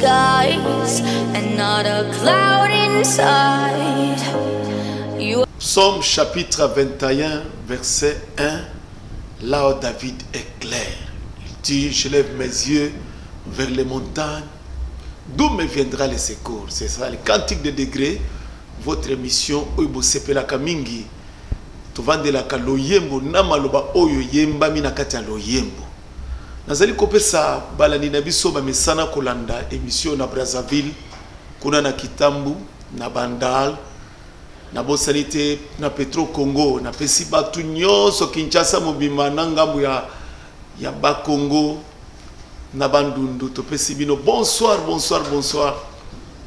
skies and not a cloud inside. Psaume chapitre 21, verset 1, là où David est clair. Il dit, je lève mes yeux vers les montagnes, d'où me viendra le secours. C'est ça, le cantique de degrés, votre émission, Oibo Sepela Kamingi, Tovandelaka Loyembo, Namaloba Oyo Yemba Minakata Loyembo. Nazali kopesa balani na biso ba mesana kolanda émission na Brazzaville, kuna na Kitambu, na Bandal, na Bosanité, na Petro Congo, na pesi batu nyonso Kinshasa mobima na ngambu ya ba Congo, na Bandundu, to pesi bino bonsoir, bonsoir, bonsoir.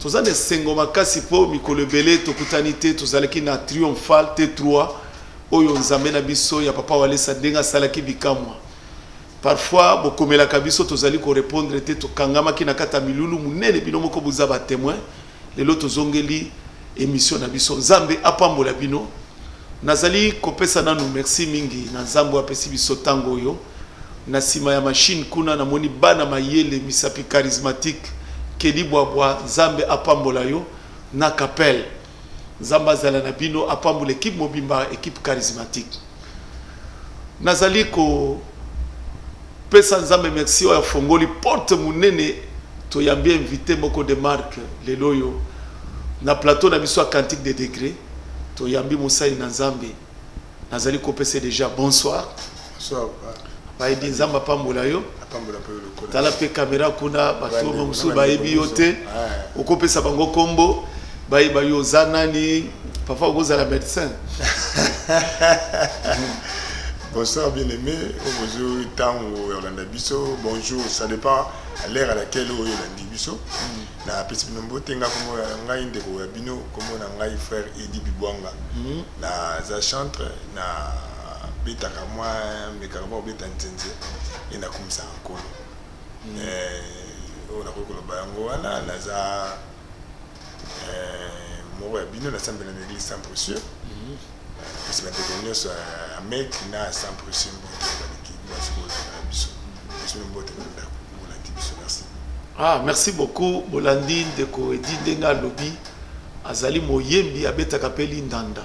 Tozane sengo makasi po mikolo belé to kutanité tozalaki na triomphal T3 oyo nzambe na biso ya papa walesa denga salaki bikamwa. Parfois, bokomela kabiso tozali ko répondre te to kangama ki na kata milulu munene bino moko buza ba témoin lelo tozongeli émission na biso nzambe apambola bino nazali kopesa nanu merci mingi na nzambe apesi biso tango yo na sima ya machine kuna na moni bana mayele misapi charismatique kedi bwabwa nzambe apambola yo na kapel nzambe azala na bino apambola équipe mobimba équipe charismatique nazali ko pesa nzambe merci oya fongoli porte munene to yambi invité moko de marque leloyo na plateau na biso cantique de degrés to yambi musai na nzambe nazali ko pesa déjà bonsoir bonsoir ba edi nzamba pambola yo apambola pe le tala pe caméra kuna bato momusu ba ebi yote okopesa bango kombo ba eba yo zanani parfois ogoza la médecin. Bonsoir bien-aimé, bonjour Tango Orlando Bisso, bonjour, ça dépend à l'heure à laquelle on est Bisso. Na petit nombre tenga comme ngai ndeko ya bino comme na ngai frère Edi Bibwanga. Na za chantre na beta kama mekarabo beta ntenze et na comme ça encore. On a ko bango wana na za mo ya bino na sambe na l'église sans précieux. C'est maintenant que un mec n'a sans pression ah merci beaucoup Bolandi ndeko Edi Denga Lobi azali moyembi abeta kapeli ndanda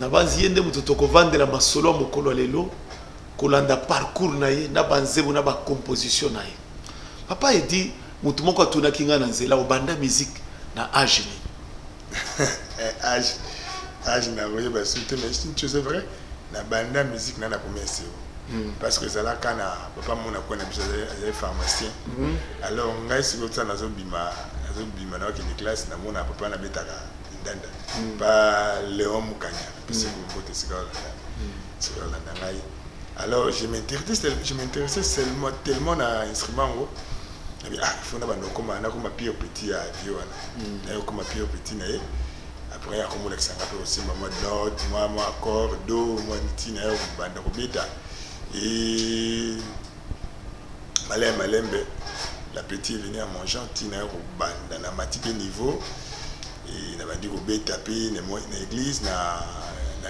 na banzi yende mutu tokovandela masolo mokolo lelo kolanda parcours na ye na banzebu na ba composition na ye papa Edi mutu moko atuna kinga na nzela obanda musique na âge ni je n'avais pas sauté, mais c'est une chose vraie. La bande musique n'a pas commencé. Parce que c'est là quand papa mon a connu un pharmacien. Alors on a essayé de faire dans un bima dans une classe, na mon papa na betaka ndanda. Pas Léon Mukanya, parce que vous voyez c'est là. Alors je m'intéressais seulement tellement à l'instrument. Ah, il faut comme pire petit à violon. Comme pire petit naïe. Après, il y a comme aussi maman note, maman accord, do, moi tina ou bande robeta. Et malembe, la petite est venue à manger tina ou bande na matipé niveau. Et n'a pas dit robeta tapé na église na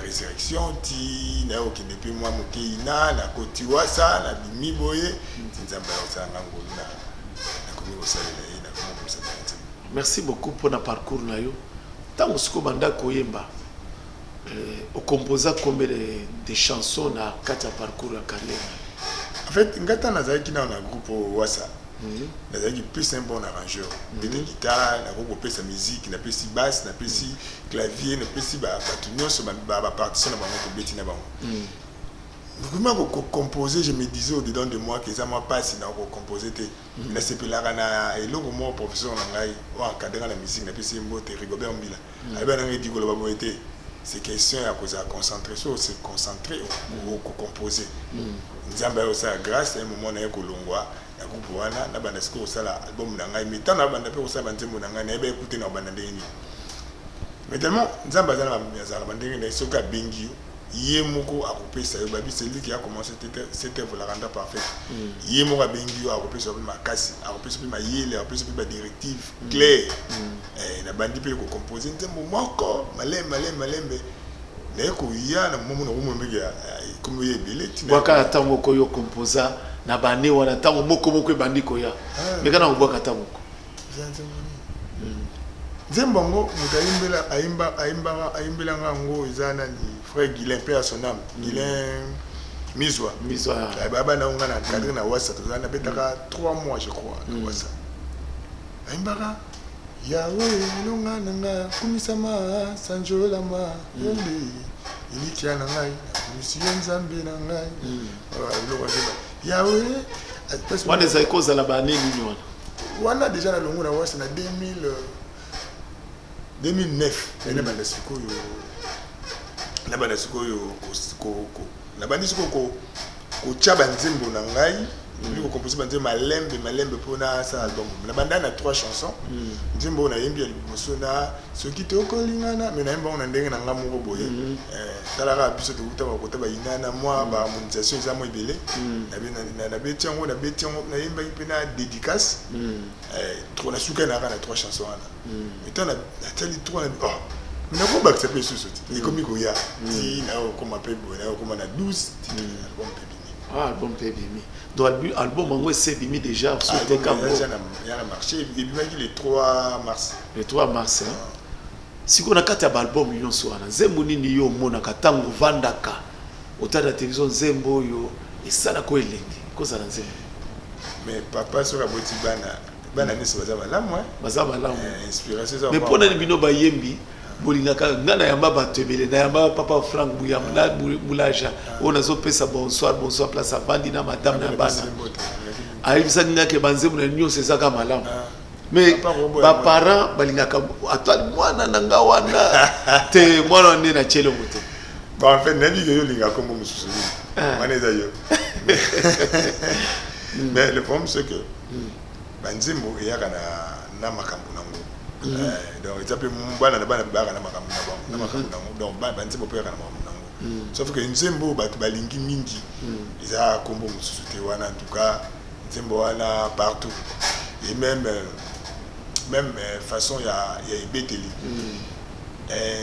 résurrection tina ou qui depuis moi monté ina na kotiwa ça na bimi boye tinzamba ça ngangolo na komi au salé na comme ça. Merci beaucoup pour le parcours na yo. Tant que banda koyemba au composa combien de chansons na kata parcours la carrière. En fait ngata nazaki na groupe wasa nazaki plus un bon arrangeur de guitare na groupe pesa musique na pesi basse na pesi clavier na pesi ba nyonso ba partition na bango ko betina bango. Vraiment pour composer je me disais au dedans de moi que ça m'a passé na ko composer te na sepelaka na eloko mo professeur na ngai o encadrer la musique na pesi mbote Rigobert Mbila alba na ngi dikolo ba moité c'est question à cause à concentrer sur se concentrer au composer nzamba yo ça grâce à un moment na ko longwa na groupe wana na banda siko sala album na ngai mais tant na banda pe ko sala nzembo na ngai na ebe écouter na banda ndeni mais tellement nzamba za na banda ndeni na soka bengi Yemoko a coupé ça, c'est lui qui a commencé cette œuvre la rendre parfaite. Yemoko a bengi a coupé sur ma casse, a coupé sur ma yele, a coupé sur ma directive claire. Et la bande peut composer un moment encore, malembe. Neko ya na momo na momo mbega comme ye belé. Waka tango yo composa na bane wana tango moko bandi ko ya. Mais kana ubwaka tango. Nzembo ngo aimbela ngo izana ni frère Guilain père son âme Guilain Mizwa baba na unga na cadre na wasa tozana betaka 3 mois je crois na wasa aimbara Yahweh lunga nanga kumisama sanjola ma yende ilikia na ngai kumisiyo nzambe na ngai Yahweh wana za ikoza la banini nyona wana déjà na longo na wasa na 2009 na bana sikoyo na bandi sikoyo ko chaba nzembo na ngai ni ko composer banze malembe pona sa album na banda na 3 chansons nzembo na yembi liboso na soki tokolingana mais na yemba on ndenge na ngamoko boye talaka biso to kuta ba kota ba inana moi ba harmonisation za mo ibele na betiongo na yemba ipena dédicace trop na suka na 3 chansons ana et on a tali 3 na oh mais on va accepter ce soutien et comme il y a dit na comme appelle bon na comme na 12 album album Pébimi. Donc album en c'est Bimi déjà sur tes camps. Il y a marché le 3 mars. Le 3 mars. Si on a 4 albums union soana, Zemuni ni yo mona katango vandaka. Ota la télévision Zembo yo et ça la ko elengi. Ko ça na Zembo. Mais papa sur la boti bana ni so bazaba la moi. Bazaba la moi. Inspiration ça. Mais pona ni bino ba yembi bolingaka ngana yamba batebele na yamba papa Frank Buyamla Bulaja ona zo pesa bonsoir place à Bandi na madame na bana aibisa ngake banze muna nyose zaka malamu mais ba parents balingaka atali mwana nanga wana te mwana ne na chelo mote ba en fait nabi yo linga comme mususu mwana za yo mais le problème c'est que banzembo yaka na makambo nango donc il s'appelle Mbana na bana bana na makambo na makambo donc ba nzembo pe kana makambo nango sauf que nzembo ba balingi mingi iza kombo mususu te wana en tout cas nzembo wana partout et même façon ya ibeteli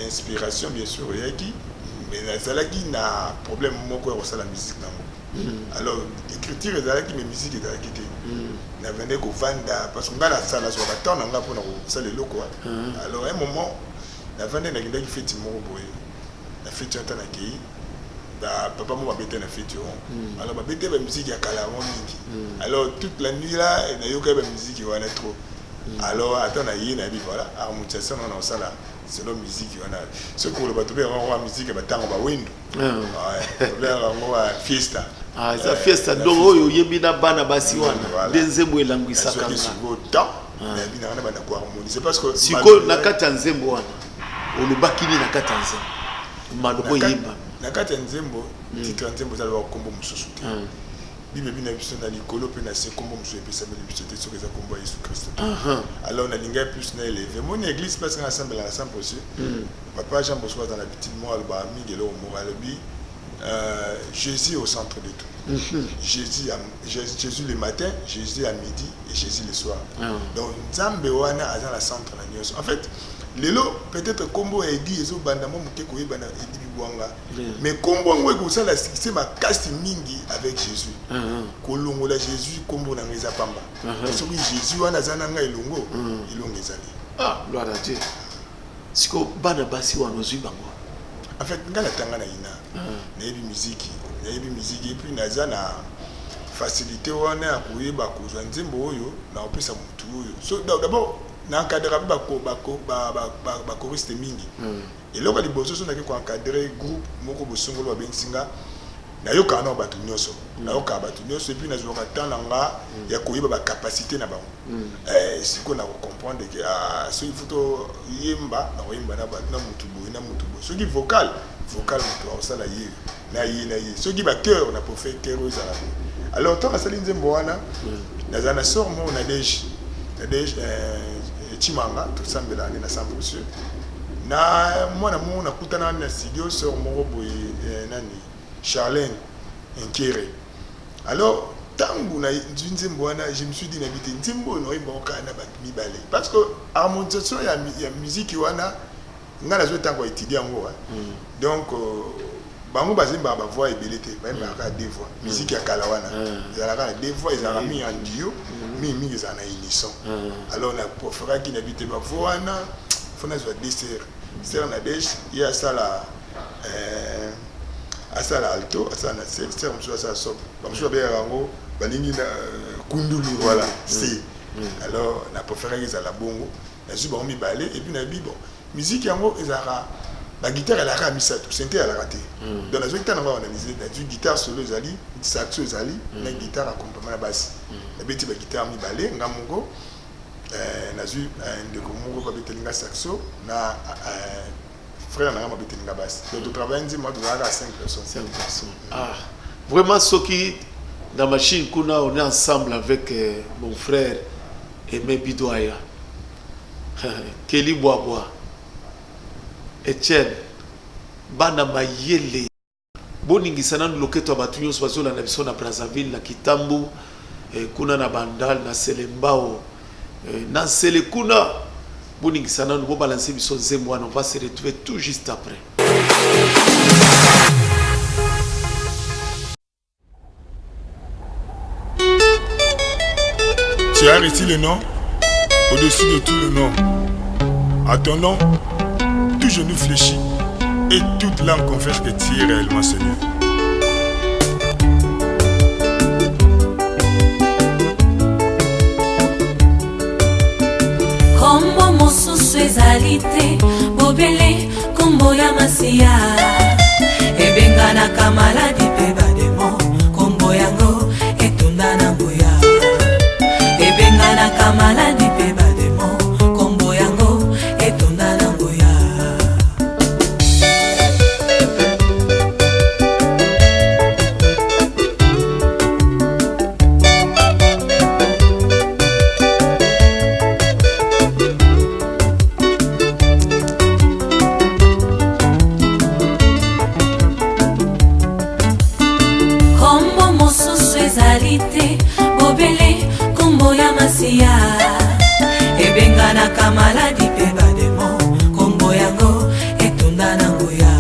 inspiration bien sûr yaki mais nazalaki na problème moko ya kosala musique nango alors écriture ezalaki mais musique ezalaki te na venait ko vanda parce que ngala sala so ba temps nga pona ko sala loko alors un moment na vanda na kindaki feti moko boye na feti ata na kei ba papa mo ba bete na feti on alors ba bete ba musique ya kala mingi alors toute la nuit là na yoka ba musique wana trop alors attends na yi na bi voilà harmonisation na sala c'est la musique wana ce que le bateau en musique ba tango ba window ouais ba fiesta za fiesta donc oyo yebi na bana basi wana nzembo elangwisa kanga temps mais bina na bana ko harmoniser parce que siko na kata nzembo wana olubakini na kata nzembo maloko yimba na kata nzembo titre nzembo za ba kombo mususu te bible bina biso na likolo pe na se kombo mususu epesa bele biso te soki za kombo Yesu Christ alors na linga plus na élevé mon église parce qu'on assemble à 100% papa Jean Bosco dans la petite moi ba migelo mo alobi Jésus au centre de tout. Jésus le matin, Jésus à midi et Jésus le soir. Donc, Nzambe wana a dans la centre na nyonso. En fait, lelo peut-être combo a dit ezo bandamo muteko yebana edi bibwanga. Mais combo ngwe ko sala c'est ma caste mingi avec Jésus. Kolongo la Jésus combo na ngeza pamba. Parce que Jésus wana zana nga ilongo, ilongo ezali. Ah, gloire à Dieu. Siko bana basi wana ozwi bango. En fait, ngala tanga na ina. Na yebi musique et puis naza na facilité wana ya koyeba kozwa nzembo oyo na opesa mutu oyo. So d'abord na encadrer ba choriste mingi. Et loko liboso so na ko encadrer groupe moko bosongolo ba bensinga na yoka na batu nyonso. Na yoka batu nyonso et puis na zoka tananga ya koyeba ba capacité na bango. Siko na comprendre que so il faut to yemba na ba na mutu boy na mutu boy. So qui vocal mutu osala ye na ye so qui ba cœur na pour faire cœur aux arabes. Alors tant asali nzembo wana na zana sort mo na dej chimanga tout sambela na 100%. Na mwana mo na kutana na studio sort mo boy nani Charlène Nkere. Alors tangu na nzembo wana je me suis dit na bité nzembo no imboka na ba mibale parce que harmonisation ya musique wana ngala zo tango étudier ngo donc bango bazimba ba voix ebelete ba mbaka deux voix musique ya kala wana ezalaka deux voix ezalaka mis en duo mimi ils en a unisson. Alors on a préféré qu'il n'habite pas voilà, faut na soit dessert. C'est na des il y a ça là à ça la alto, à ça na c'est on soit ça sop. Comme je bien rango, balingi na kundulu voilà, c'est. Alors on a préféré qu'ils à la bongo, na su bon mi balé et puis na bi bon. Musique yango ezara la guitare elle a mis ça tout synthé elle a raté. Dans la guitare on a analysé la guitare solo zali, saxo zali, la guitare accompagnement la basse. La bête la guitare mi balé ngamongo na zu de komongo ba betelinga saxo na frère na ma betelinga basse. Donc travail dit moi de à 5 personnes. 5 personnes. Ah, vraiment ce qui dans machine kuna on est ensemble avec mon frère Aimé Bidoya. Kelly Boaboa. Etienne bana mayele boningisana loketo abatu nyonso bazola na biso na Brazzaville na Kitambu kuna na Bandal na Selembao na Selekuna boningisana bo balancer biso nzembo on va se retrouver tout juste après. Tu as réussi le nom au-dessus de tout le nom. À ton nom tout genou fléchit et toute langue confesse que tu es réellement Seigneur. Kombo mosusu ezali te bobele kombo ya masiya ebenganaka maladi mpe bademo kombo yango etunda na nguya ebenganaka maladi mpe bademo kombo yango etunda na nguya. Bobele kombo ya masiya ebenganaka maladi mpe bademo kombo yango etunda na nguya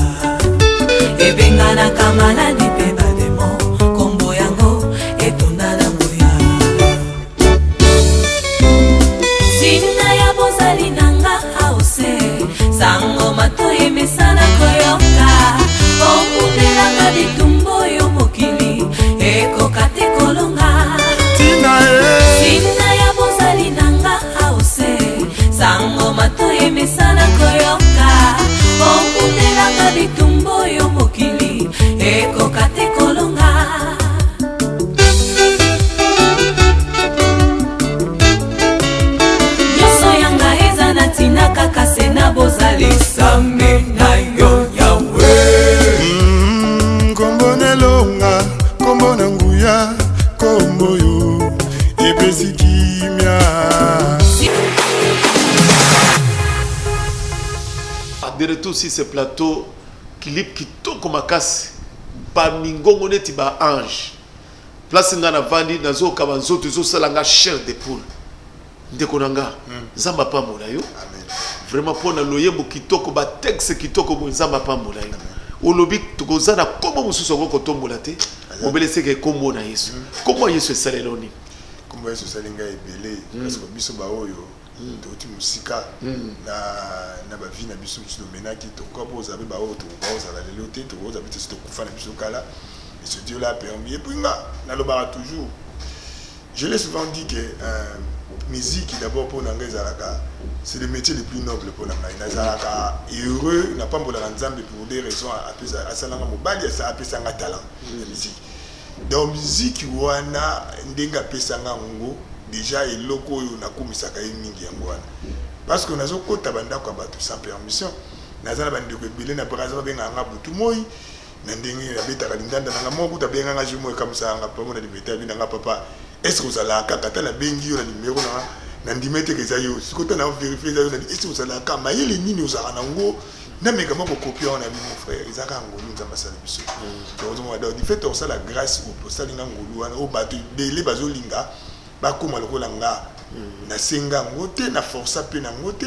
ebenganaka maladi mpe bademo kombo yango etunda na nguya. Sina ya bozali nanga hause sango mato emesana koyoka okundelanga bitumbo yo mokili ekokate kolonga Sina ya bozali nanga hause sango mato emesana koyoka okundelanga bitumbo yo mokili ekokate kolonga. Nyonso yanga eza na ntina kaka sena bozali sambe na yo yawe kombo nelonga kombo na nguya kombo yo epesi kimia. De retour sur ce plateau clip kitoko makasi ba mingongo neti ba ange place nga na vandi nazo kaba nzoto zo salanga chair de poule ndeko nanga nzamba pambola yo vraiment pona loyembo kitoko ba texte kitoko bo nzamba pambola yo olobi tukozana komo mususu ko tombola te obelese ke kombo na Yesu kombo Yesu esaleloni kombo Yesu salinga ebele parce que biso ba oyo toti musika na ba vie na biso tu domenaki to ko boza be ba oyo to boza la lelo te to boza biso to kufa na biso kala et ce Dieu là permis et puis na lobara toujours je l'ai souvent dit que musique d'abord pour nanga ezalaka c'est le métier le plus noble pour nanga ezalaka heureux n'a pas mbola nzambe pour des raisons à salanga mobali ça apesanga talent de musique donc musique wana ndenga pesanga ngo déjà eloko oyo nakomisaka ye mingi yango wana parce que nazo kota banda kwa bato sans permission nazana bandeko ebele na braza benganga butu moi na ndenge ya betaka lindanda nanga moko tabenganga jumo ekamsanga pa mona libeta binanga papa est-ce que vous allez kaka tala bengi yo na numéro na ndimete keza yo sikota na vérifier ça est-ce que vous allez kaka mayele nini uzaka nango na meka moko copie on a vu mon frère izaka ngolu nzamba sala biso donc du fait on ça la grâce au salinga ngolu wana o bato bele bazolinga bakoma lokola nga na senga ngote na força pe na ngote.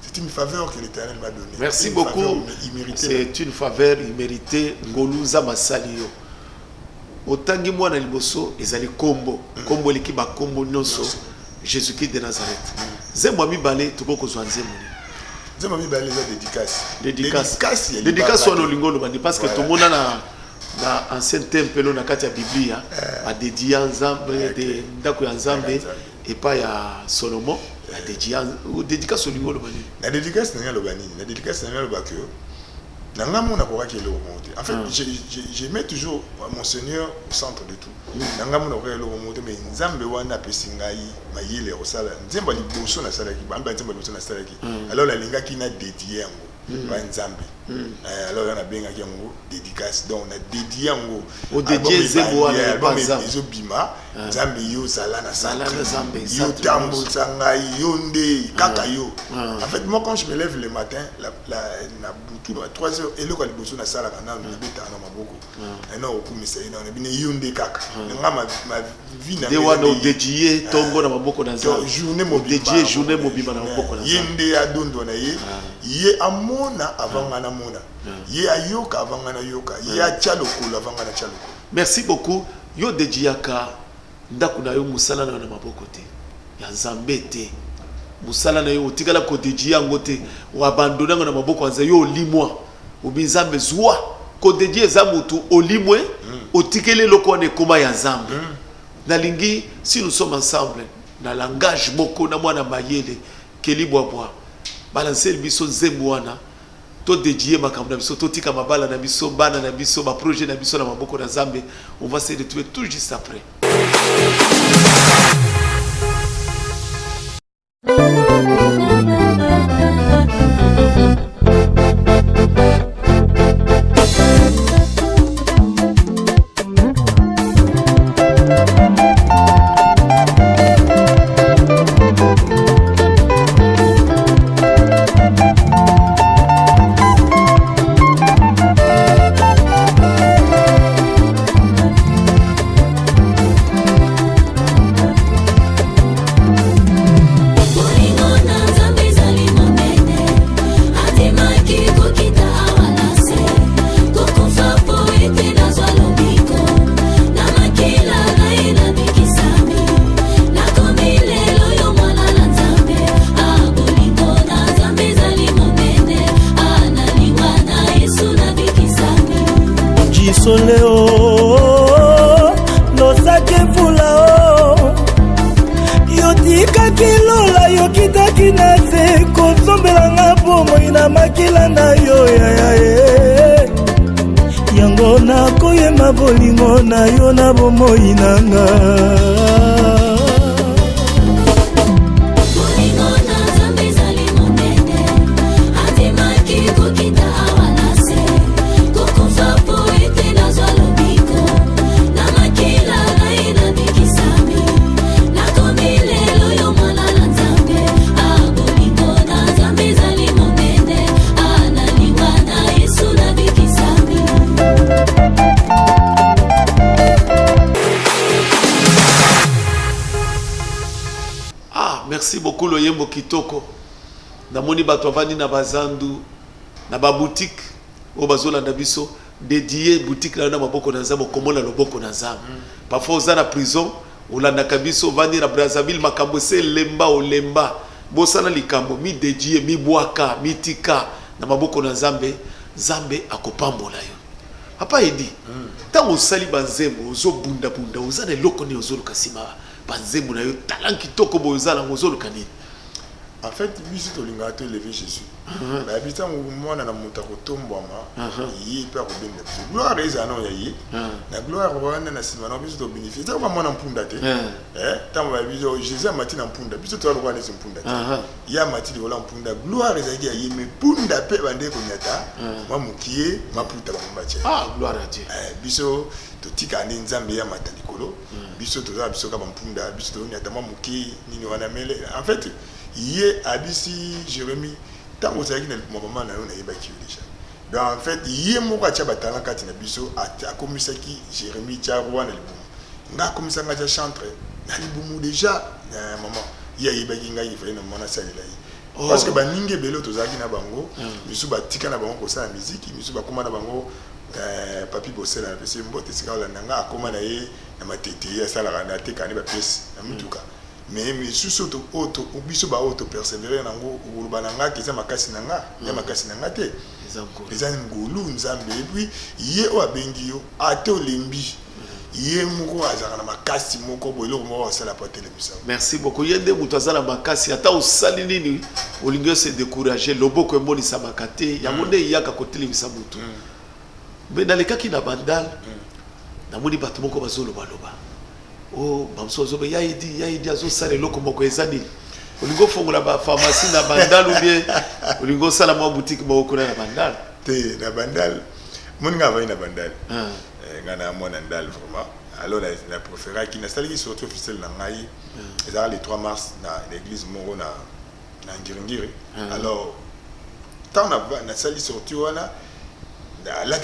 C'est une faveur que l'Éternel m'a donnée. Merci beaucoup. C'est une faveur imméritée. Ngolu nzamba sali yo otangi mwana liboso ezali kombo kombo liki ba kombo nyonso Jésus-Christ de Nazareth zembo mibale toko zwa nzembo nzembo mibale za dédicace wana olingolo bandi parce que tout le monde na ancien temple na kati ya Biblia a dédié nzambe de ndako ya nzambe et pas ya Solomon a dédié dédicace olingolo bandi na dédicace na lobani na dédicace na lobaki Nangamo n'a pas qu'il est en fait, je mets toujours Monseigneur au centre de tout. Nangamo n'a pas qu'il est mais Nzambe wana pesingai maïle au sala. Nzemba li boso na sala ki, bamba nzemba boso na sala ki. Alors la linga qui n'a dédié yango, ba Nzambe. Alors on a bien yango dédicace donc on a dédié yango. Au dédié zembo wana ba Nzambe. Bima Nzambe yo sala na sala Nzambe. Yo tambo sangai yo nde kaka yo. En fait moi quand je me lève le matin la na butu à 3h et le kaliboso na sala kana na beta na maboko. Et non okumisa ina na bine yo nde kaka. Nga ma vie na de wana dédié tombo na maboko na Nzambe. Journée mobile dédié journée mobile na maboko na Nzambe. Yende adondo na ye. Ye amona avant ngana mona. Ye ayoka avant ngana yoka. Ye achalo kola avant ngana chalo. Merci beaucoup. Yo dédiaka ndako na yo musala na maboko te. Ya Nzambe te. Musala na yo otikala ko dédié ngote o abandonner na maboko anza yo limwa. Obinzambe zwa ko dédié za mutu olimwe otikele loko ne koma ya Nzambe. Na lingi si nous sommes ensemble na langage moko na mwana mayele kelibwabwa balancer biso zembo wana to dédié makambo na biso to tika mabala na biso bana na biso ba projet na biso na maboko na Nzambe. On va se retrouver tout juste après. bolingo na yo na bomoi nanga bolingo na Nzambe ezali monene atemaki kokita awa na se kokufa po ete nazwa lobiko na makila ngai nabikisami nakomi lelo yo mwana na Nzambe bolingo na Nzambe ezali monene analiwa na Yesu nabikisami. Merci beaucoup Loyembo Kitoko. Namoni bato avandi na bazandu na ba boutique o bazola na biso dédié boutique na maboko na Nzambe komona loboko na Nzambe. Parfois oza na prison olanda kabiso vandi na Brazzaville makambo se lemba olemba bosana likambo mi dédié mi bwaka mitika na maboko na Nzambe Nzambe akopambola yo. Papa edi tango sali banzembo ozo bunda bunda oza na loko ni ozo lukasima banzembo na yo talent kitoko bozala ozo lukani. En fait, biso tolinga to lever Jésus. La bita mwana na muta kotombwama yi pe ko benda. Gloire eza non yayi. Na gloire wana na sima na biso to bénéfice. Ta ba mwana mpunda te. Tango ba biso Jésus amati na mpunda. Biso to alwa na mpunda te. Ya mati de wala mpunda. Gloire eza ki yayi me punda pe bande ko nyata. Ma mukie maputa ba mbache. Gloire à Dieu. Biso to tika ni Nzambe ya mata likolo. Biso to za biso ka mpunda. Biso to nyata ma mukie nini wana mele. En fait, Yé abisi Jérémie tant que ça qui n'est pas maman na yo na yebaki déjà. Donc en fait yé moko atia batala kati na biso a komisa ki Jérémie tia roi na libumu. Nga komisa nga tia chantre na libumu déjà maman yé yebaki nga yifai na mona salela yi. Parce que ba ninge belo tozaki na bango biso batika na bango ko sa musique biso ba koma na bango papi bosela na pesi mbote sika olandanga akoma na ye na matete asalaka na tekani bapesi na mutuka mais misusu auto biso ba auto persévérer nango oloba nanga keza makasi nanga ya makasi nanga te eza ngolu nzambe et puis ye o abengi yo ate olembi ye moko azaka na makasi moko boilo moko asala pa télévision. Merci beaucoup. Yende mutu azala makasi ata osali nini olingo se décourager loboko emoni sa makate ya monde yaka ko télévision mutu. Mais dans les cas qui n'a bandal na moni bato moko bazolo baloba. Oh bamso zo ya idi azo sala loko moko ezani. Olingo fongola ba pharmacie na bandal ou bien olingo sala mo boutique moko na bandal. Te na bandal moni nga vai na bandal. Ngana mona ndal vraiment. Alors la préférée qui n'a sali surtout officiel na ngai. Ezala le 3 mars na l'église moko na Ngiringiri. Alors tant na sali sorti wana là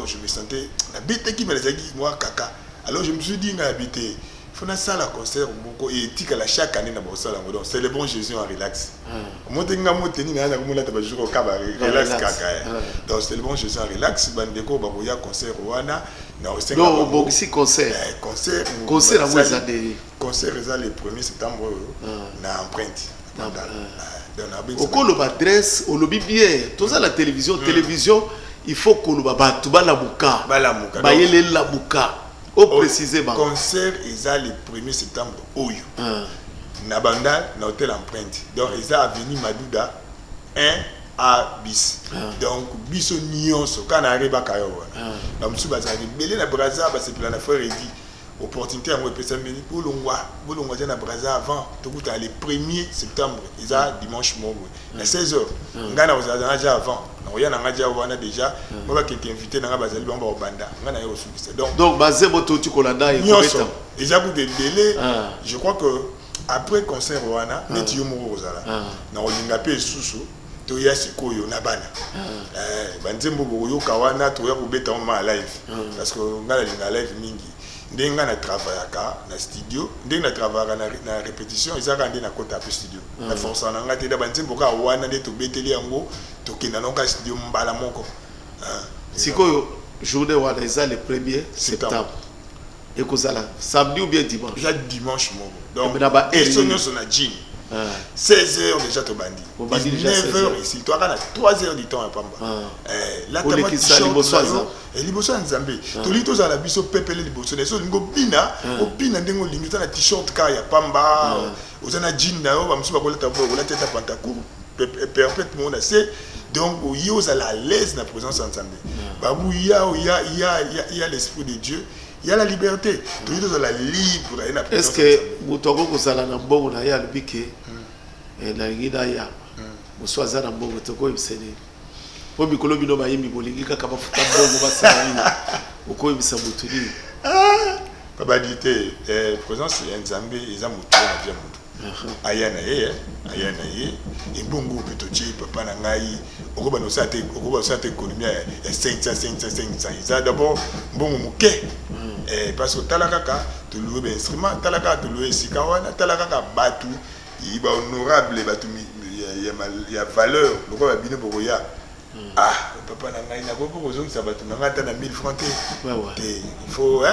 je me sentais habité qui me les a dit moi caca alors je me suis dit nga habité faut na salle à concert beaucoup et tika la chaque année na bossa la donc c'est le bon Jésus en relax moi tenga mo teni na na komona taba jour au cabaret relax caca donc c'est le bon Jésus en relax bandeko ba boya concert wana na au 5 non bon ici concert à moi ça des concert ça le 1er septembre na empreinte au colo adresse au lobby bien tout ça la télévision il faut que le batu balamuka bayele lamuka au précisément concert est le 1er septembre oyo na bandal na hôtel empreinte donc ils a avenue Madouda 1 a bis donc biso nyonso kana arriba kayo na musu bazali belé na Brazza ba c'est plan na frère dit opportunité à moi personne meni bolongwa na Brazza avant tout le 1er septembre ils a dimanche mobo à 16h ngana ozana déjà avant on a déjà moi quelqu'un invité na bazali bamba obanda ngana yo sukisa donc basé moto tu kolanda et combien déjà pour des délais je crois que après concert wana neti yo moko ozala na olinga pe susu to ya sikoyo na bana banzembo boyo kawana to ya kubeta ma live parce que ngana linga live mingi ndenga na travaillaka na studio ndenga na travaillaka na répétition ezaka ndena kota pe studio na force na ngate da banzembo ka wana nde to beteli yango to kina nonga studio mbala moko sikoyo journée wana eza le 1er septembre et kozala samedi ou bien dimanche déjà dimanche moko donc na ba sonyo sona jean 16h déjà to bandi 19h ici toi kana 3h du temps à pamba là tu vas et liboso nzambe to lito za la biso pepele liboso neso lingo bina opina ndengo lingita na t-shirt ka ya pamba ozana jean na yo ba musu ba koleta bo la tête pantacourt perpètement na c'est donc yo za la l'aise na présence nzambe babu il y a l'esprit de Dieu. Il y a la liberté. Tout le monde est libre. Est-ce que vous avez dit que vous avez dit que vous avez dit que vous avez dit que vous avez dit que vous avez dit que vous avez dit que vous avez dit que vous avez dit que présence de Nzambe eza mutu na via mutu ayana ye ebongo petochi papa na ngai okoba no sate économie ya 500 eza d'abord mbongo muke parce que talakaka to louer ben instrument talaka to louer sikawana talaka batu iba honorable batu ya valeur loko ba bino bokoya papa na ngai na bobo kozongisa batu na ngata na 1000 francs te il faut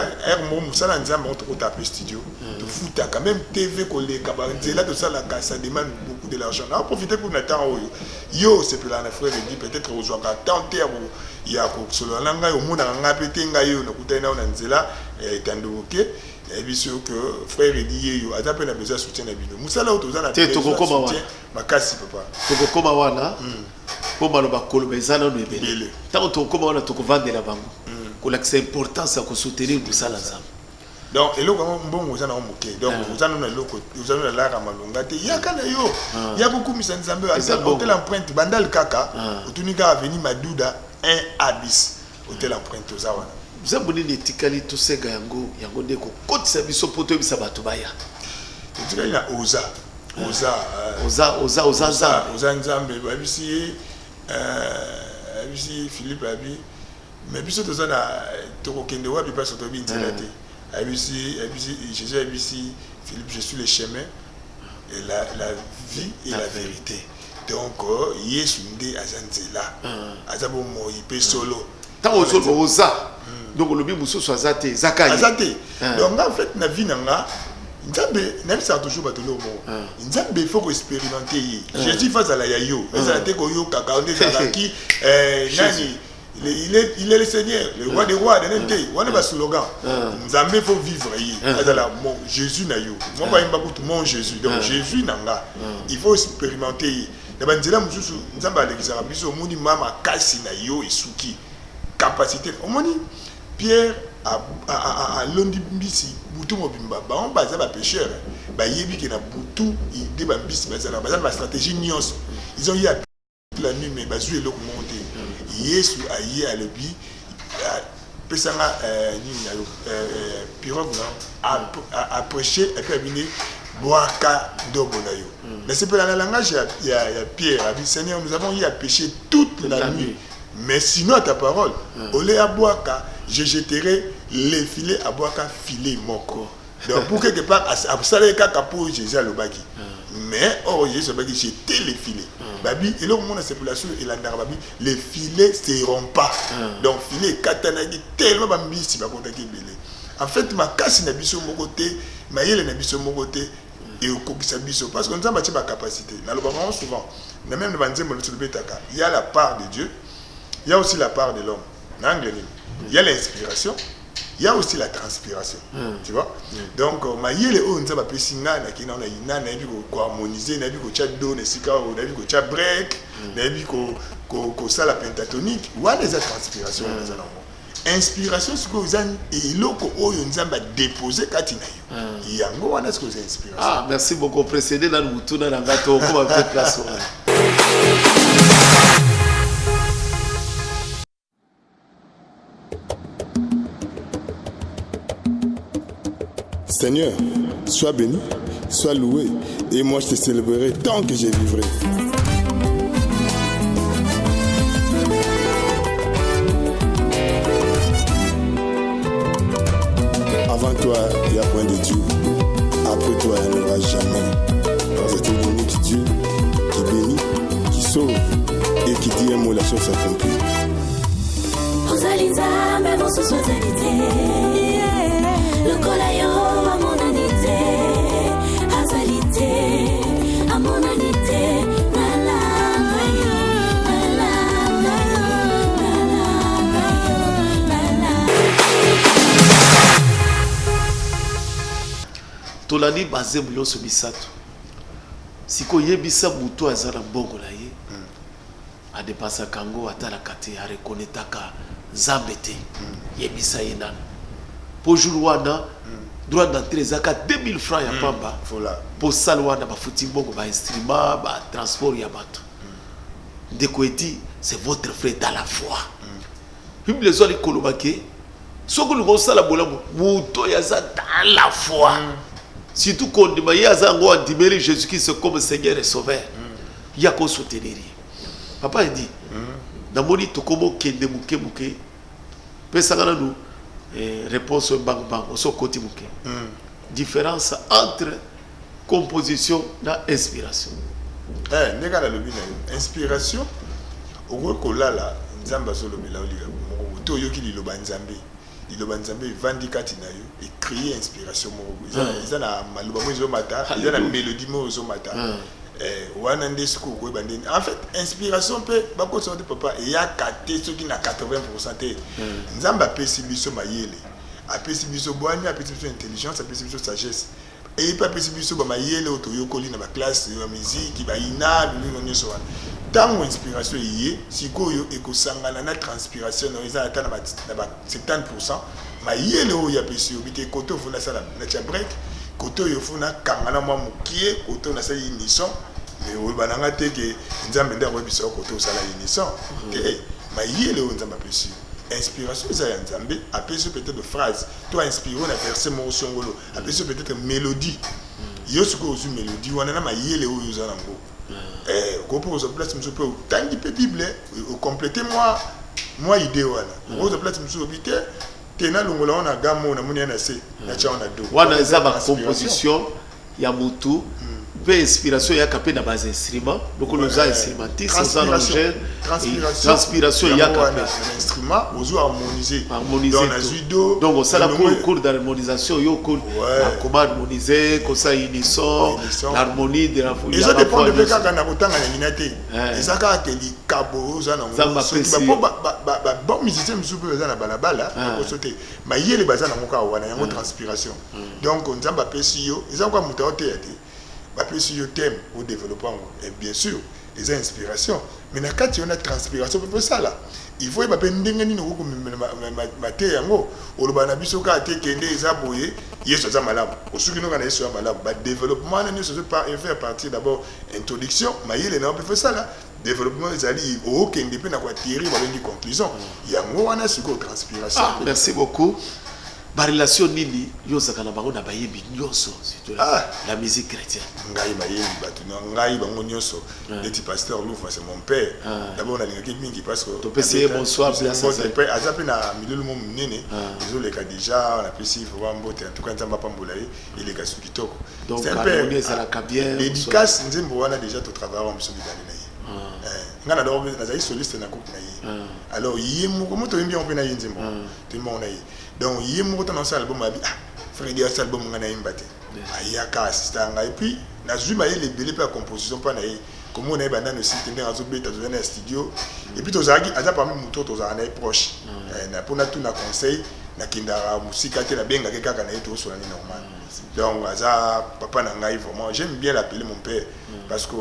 mo musala nzambe on to taper studio to futa quand même TV koleka ba nzela to sala ka ça demande beaucoup de l'argent on profiter pour na temps yo c'est pour la frère dit peut-être aux joie tenter ya ko solo na ngai omona nga pete ngai yo na kutana na nzela tandoke et bien sûr que frère dit yo azape na besoin soutien na bino musala to za na te to kokoma wana makasi papa to kokoma wana pour maloba koloba ezana no ebele tant to kokoma wana to kovandela bango ko l'accès importance à ko soutenir musala nzambe donc eloko mbongo ozana moke donc ozana na eloko ozana la ka malonga te yakana yo ya kokumisa nzambe hôtel empreinte bandal kaka otunika avenue Madouda 1 abis hôtel empreinte ozawana zabuni ni tikali to sega yango ndeko kotisa biso poto bisa bato baya tikali na oza nzambe babisi abisi Philippe abi mais biso to zana to kokende wa bi paso to bi nzela te abisi Jésus abisi Philippe je suis le chemin et la vie et la vérité donc Yesu nde azanzela azabo moi pe solo tant aux autres osa donc le bi muso so azate zakai azate donc en fait na vie nanga nzambe na bisa toujours batolo mo nzambe il faut expérimenter Jésus face à la yayo ça te ko yo kaka on est qui nani il est le Seigneur, le roi des rois, on est slogan. Nzambe faut vivre mon Jésus na yo. Moi pas imbakutu mon Jésus. Donc Jésus nanga. Il faut expérimenter. Na banzela mususu nzamba alekisa biso muni mama kasi na yo isuki capacité. Omoni Pierre a londi mbisi butu mobimba ba on baza ba pécheur. Ba yebi ke na butu ide ba mbisi baza ba stratégie nyos. Ils ont eu la nuit mais bazu eloko monter. Yesu aye à lebi pesanga nini ayo pirogue a prêché et puis abine boaka ndobo na yo. Mais c'est pas dans le langage il y a Pierre a dit Seigneur nous avons eu à pécher toute la nuit. Mais sinon à ta parole olé à boaka je jetterai les filets à boaka filet moko. Donc pour quelque part à ça les cas pour Jésus à l'obaki. Mais oh Jésus a jeté les filets. Babi et là on a circulation et la babi les filets seront pas. Donc filet katanagi tellement bambi si ba contacter belé. En fait ma casse na biso mon côté, ma yele na biso mon côté et au kokisa biso parce que nous avons ma capacité. Na lo ba souvent. Na même na nzembo le betaka. Il y a la part de Dieu, il y a aussi la part de l'homme. Na anglais. Il y a l'inspiration. Il y a aussi la transpiration, tu vois. Donc, ma yele o nzaba pesinga na kina na ina na bi ko harmoniser na bi ko cha do na sika o na bi ko cha break na bi ko sala pentatonique ou a des transpirations na zana mo. Inspiration ce que vous avez et loko oyo nzamba déposer kati na yo. Yango wana ce que vous inspiration. Ah, merci beaucoup précédé dans mutuna na ngato comme avec place. Seigneur, sois béni, sois loué, et moi je te célébrerai tant que je vivrai. Avant toi, il n'y a point de Dieu. Après toi, il n'y en aura jamais. Parce que c'est l'unique Dieu qui bénit, qui sauve et qui dit un mot, la chose s'accomplit. Le colayo à mon anité, azalité, à mon anité, tolani basé bouillon sur bisato. Si ko yebisa muto azala bongo la ye, a dépasser kango atala kate a reconnaître zambete yebisa yenan. Pour jour wana droit d'entrée zaka 2000 francs ya pamba pour salwana ba futi bongo ba instrument ba transport ya bato ndeko eti c'est votre frère dans la foi bible les oli kolobake soko le sala bolamo muto ya za dans la foi surtout quand de ya za ngo antibérer Jésus-Christ comme Seigneur et Sauveur ya ko soutenir papa dit na moni tokomo kende muke pesanga nous réponse bang bang au son côté mouké. Différence entre composition et inspiration. Nega la lobby na inspiration au ko lala nzamba so lobby la oliga to yoki li loba nzambe vandi kati na yo et créer inspiration mo ils na maluba mo zo mata ils na mélodie mo zo mata wana ndesiko ko bande en fait inspiration peut ba ko sortir papa et ya katé ce qui na 80% te nzamba pesi biso mayele apesi biso boani apesi biso intelligence apesi biso sagesse et pas pesi biso ba mayele otoyokoli na ba classe de musique ba ina bingo so wana tango inspiration yé sikoyo ekosangana na transpiration no eza ata na ba 70% mayele o ya pesi obité koto funa sala na cha break koto yo funa kangana mwa mukie koto na sa unison mais o bananga te ke nzambe nda ko biso koto sala unison te mayele o nzamba pesi inspiration ça ya nzambe apesi peut-être de phrase toi inspiré na verset mo songolo apesi peut-être mélodie yo siko ozu mélodie wana na mayele o yo zana ngo ko pour se place monsieur peut tangi pe bible au compléter moi idée wana o se place monsieur obité tena longola on a gamo na moni na se na cha on a do wana za ba composition ya mutu peu inspiration ya kapé na base instrument beaucoup nous a instrumentiste transpiration ya kapé instrument aux harmoniser dans la judo donc on ça la cours d'harmonisation yo cours comment harmoniser comme ça unisson l'harmonie de la foule ça dépend de kaka na botanga na minate ezaka ke li kabo za na bon musicien msupe za na balabala ko sauter ma yele baza na moka wana yango transpiration donc on nzamba pesi yo ezaka muta ote si je t'aime au développement et bien sûr les inspirations mais quand tu as une transpiration pour ça là il faut pas pendenga ni ngoko maté yango olobana bisoka ate kende ezaboye yeso za malamu osuki no kana yeso malamu ba développement ne se pas faire partie d'abord introduction mayele na peut faire ça là développement ezali o kende pe na kwa tirer ba bengi conclusion yango wana siko transpiration merci beaucoup. Ba relation nini yozaka na bango na bayebi nyonso surtout la musique chrétienne ngai bayebi batu ngai bango nyonso leti pasteur Louvre c'est mon père d'abord na lingaki mingi parce que to pese bonsoir place azape na milulu mo munene ezoleka déjà on a pesi faut ba mbote en tout cas nzamba pambola il est kasuki toko donc harmonie ça la bien dédicace nzembo wana déjà to travailler en mission bidali na ye ngana do na za soliste na coupe na ye alors yemo comment to bien on peut na ye nzembo to mo na ye donc il y a un album frère dit album ngana imbate ayaka assistant et puis na zuma les belé pas composition pas na comme on est bandana aussi tendance à zobeta dans un studio et puis tozaki aza parmi muto tozana proche na pona tout na conseil na kindara musique ate na benga kaka na eto so na normal donc aza papa na ngai vraiment j'aime bien l'appeler mon père parce que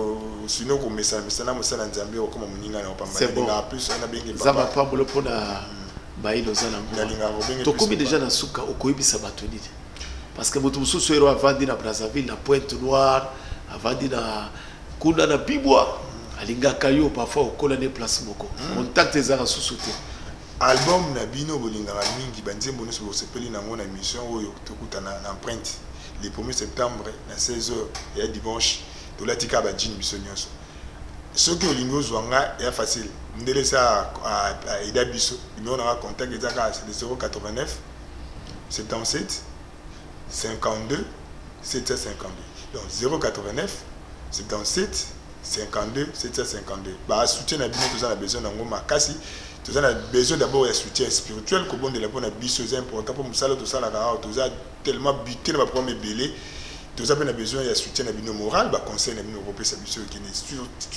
sinon comme message na mosala nzambe comme muninga na opamba plus na benga papa zamba pa bolo pona bailo zana to komi déjà na suka okoyebisa bato nini parce que moto mususu ero avandi na Brazzaville na Pointe Noire avandi na kuna na Bibwa alingaka yo parfois okola ne place moko contact ezaka susu te album na bino bolingaka mingi banzembo nyonso bosepeli nango na émission oyo tokutana na empreinte le 1er septembre na 16h et dimanche tolatika ba jean biso nyonso soki olingi ozwanga ya facile ndele sa ida biso numéro na contact ezaka c'est 089 77 52 752 donc 089 77 52 752 ba soutien na bino tozana besoin nango makasi tozana besoin d'abord ya soutien spirituel ko bon de la bonne biso c'est important pour musala to sala ka toza tellement buté na ba problème belé toza pe na besoin ya soutien na bino moral ba conseil na bino ko sa biso qui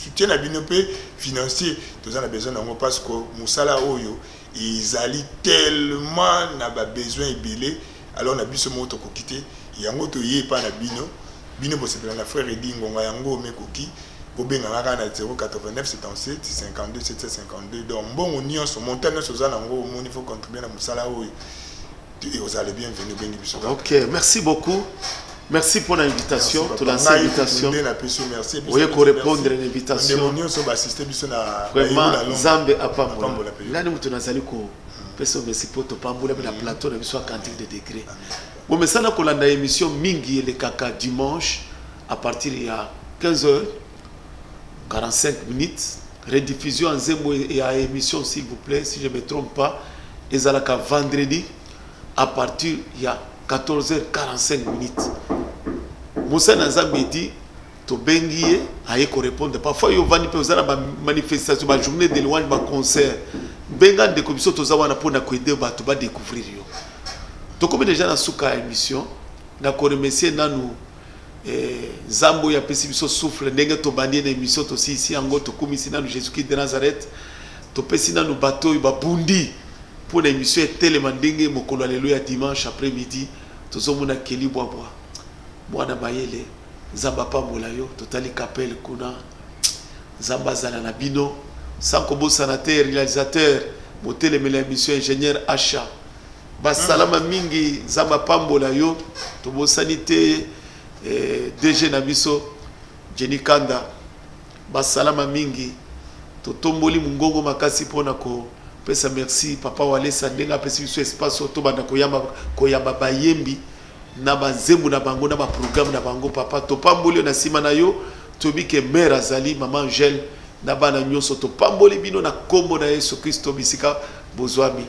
soutien na bino pe financier tozana besoin nango parce que musala oyo izali tellement na ba besoin belé alors na biso moto ko quitter yango to yé pa na bino bo sepela na frère Edingo nga yango mekoki bobenga ngaka na 089 77 52 752 donc bon union sur montagne sur za nango mon il faut contribuer na musala oyo et vous allez bienvenue bengi biso. OK, merci beaucoup. Merci pour l'invitation, toute l'invitation. Merci. Oui, pour répondre à l'invitation. Vraiment, Zambe Apambola. Là, nous avons ko peso merci pour to pambola na plateau na biso cantique de degré. Bon mais ça na kolanda émission mingi le kaka dimanche à partir il y a 15h 45 minutes rediffusion en zembo et à émission s'il vous plaît si je me trompe pas ezalaka vendredi à partir il y a 14h45 minutes. Moussa Nazambe dit to bengiye aye ko répondre parfois yo vandi pe uzana ba manifestation ba journée de louange ba concert benga de commission toza wana pona ko aider ba to ba découvrir yo to comme déjà na suka émission na ko remercier nanu Zambo ya pesi biso souffle ndenge to bandi na émission to si ici ango to komisi nanu Jésus-Christ de Nazareth to pesi nanu bato ba bundi pour l'émission tellement ndenge mokolo alléluia dimanche après-midi tozomona keli bwabwa mwana mayele Zamba pambola yo totali kapel kuna Zamba zala na bino sankobo sanateur réalisateur motele mela émission ingénieur achat basalama mingi Zamba pambola yo tobo sanité DG na biso Jenny Kanda basalama mingi totomboli mungongo makasi pona ko pesa merci papa walesa ndenga pesi biso espace to banda koyamba bayembi na banzembu na bango na ba programme na bango papa to pamboli na sima na yo tobi ke mère azali maman Angèle na bana nyonso to pamboli bino na kombo na Yesu Kristo bisika bozwami.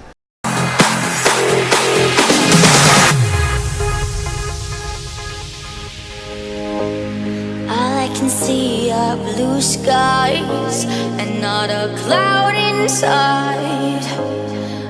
I blue skies and not a cloud inside.